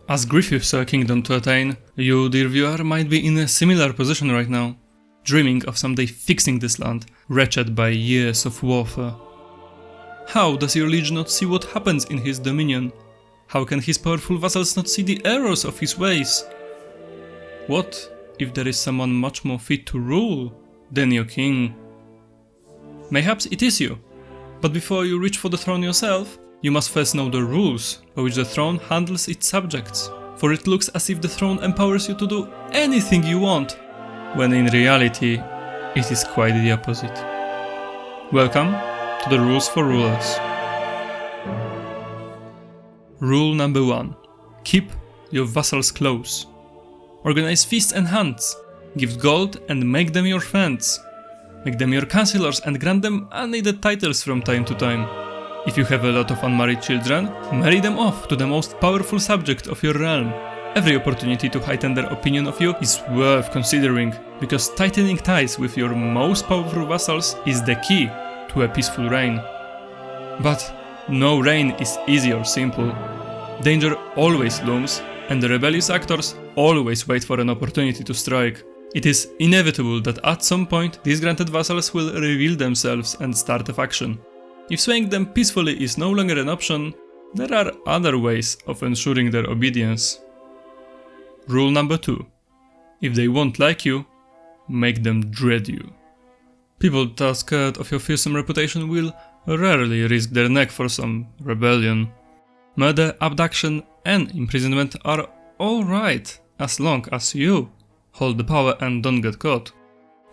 As Griffith's kingdom to attain, you, dear viewer, might be in a similar position right now, dreaming of someday fixing this land, wretched by years of warfare. How does your liege not see what happens in his dominion? How can his powerful vassals not see the errors of his ways? What if there is someone much more fit to rule than your king? Mayhaps it is you, but before you reach for the throne yourself, you must first know the rules by which the throne handles its subjects, for it looks as if the throne empowers you to do anything you want, when in reality it is quite the opposite. Welcome to the Rules for Rulers. Rule number 1. Keep your vassals close. Organize feasts and hunts, give gold and make them your friends. Make them your counselors and grant them unneeded titles from time to time. If you have a lot of unmarried children, marry them off to the most powerful subject of your realm. Every opportunity to heighten their opinion of you is worth considering, because tightening ties with your most powerful vassals is the key to a peaceful reign. But no reign is easy or simple. Danger always looms, and the rebellious actors always wait for an opportunity to strike. It is inevitable that at some point these granted vassals will reveal themselves and start a faction. If swaying them peacefully is no longer an option, there are other ways of ensuring their obedience. Rule number 2. If they won't like you, make them dread you. People that are scared of your fearsome reputation will rarely risk their neck for some rebellion. Murder, abduction, and imprisonment are alright as long as you hold the power and don't get caught.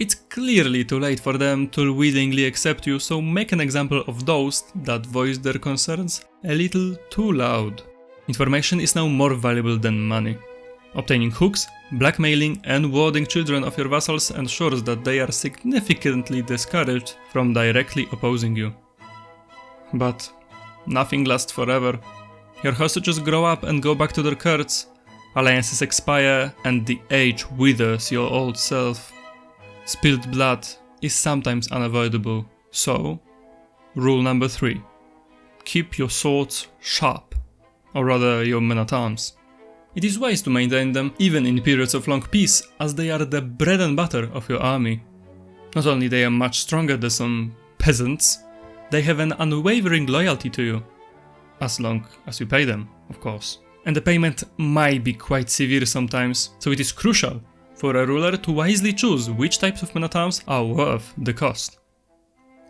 It's clearly too late for them to willingly accept you, so make an example of those that voice their concerns a little too loud. Information is now more valuable than money. Obtaining hooks, blackmailing, and warding children of your vassals ensures that they are significantly discouraged from directly opposing you. But nothing lasts forever. Your hostages grow up and go back to their courts, alliances expire, and the age withers your old self. Spilled blood is sometimes unavoidable, so rule number 3. Keep your swords sharp, or rather your men-at-arms. It is wise to maintain them even in periods of long peace, as they are the bread and butter of your army. Not only they are much stronger than some peasants, they have an unwavering loyalty to you, as long as you pay them, of course. And the payment might be quite severe sometimes, so it is crucial for a ruler to wisely choose which types of men-at-arms are worth the cost.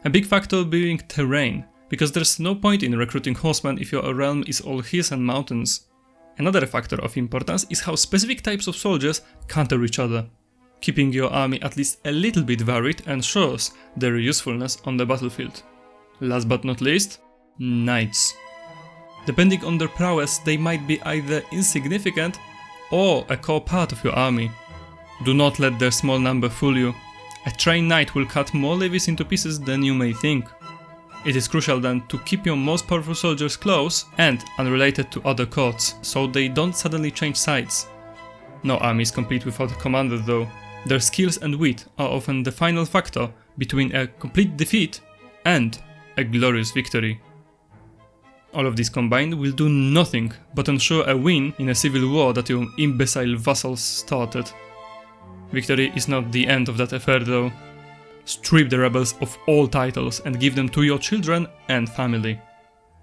A big factor being terrain, because there's no point in recruiting horsemen if your realm is all hills and mountains. Another factor of importance is how specific types of soldiers counter each other. Keeping your army at least a little bit varied ensures their usefulness on the battlefield. Last but not least, knights. Depending on their prowess, they might be either insignificant or a core part of your army. Do not let their small number fool you. A trained knight will cut more levies into pieces than you may think. It is crucial then to keep your most powerful soldiers close and unrelated to other courts, so they don't suddenly change sides. No army is complete without a commander though. Their skills and wit are often the final factor between a complete defeat and a glorious victory. All of this combined will do nothing but ensure a win in a civil war that your imbecile vassals started. Victory is not the end of that affair though. Strip the rebels of all titles and give them to your children and family.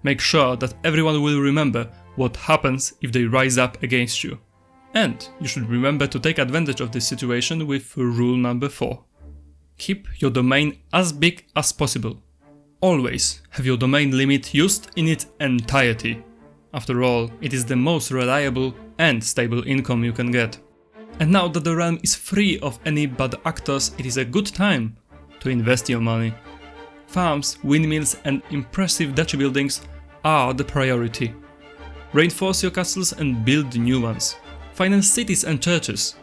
Make sure that everyone will remember what happens if they rise up against you. And you should remember to take advantage of this situation with rule number 4. Keep your domain as big as possible. Always have your domain limit used in its entirety. After all, it is the most reliable and stable income you can get. And now that the realm is free of any bad actors, it is a good time to invest your money. Farms, windmills, and impressive duchy buildings are the priority. Reinforce your castles and build new ones. Finance cities and churches.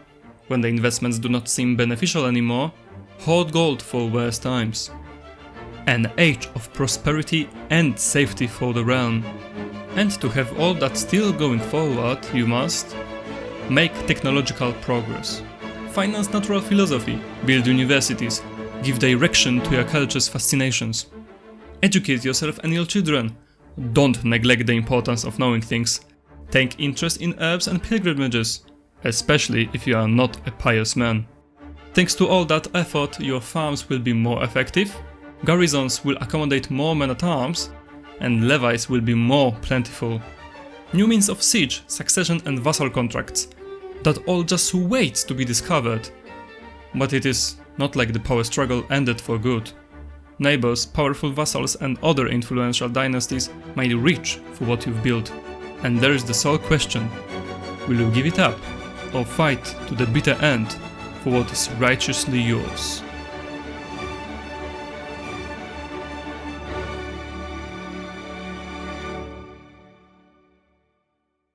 When the investments do not seem beneficial anymore, hoard gold for worse times. An age of prosperity and safety for the realm. And to have all that still going forward, you must make technological progress. Finance natural philosophy, build universities, give direction to your culture's fascinations. Educate yourself and your children. Don't neglect the importance of knowing things. Take interest in herbs and pilgrimages, especially if you are not a pious man. Thanks to all that effort, your farms will be more effective, garrisons will accommodate more men-at-arms, and levies will be more plentiful. New means of siege, succession and vassal contracts. That all just waits to be discovered. But it is not like the power struggle ended for good. Neighbors, powerful vassals and other influential dynasties might reach for what you've built. And there is the sole question: will you give it up or fight to the bitter end for what is righteously yours?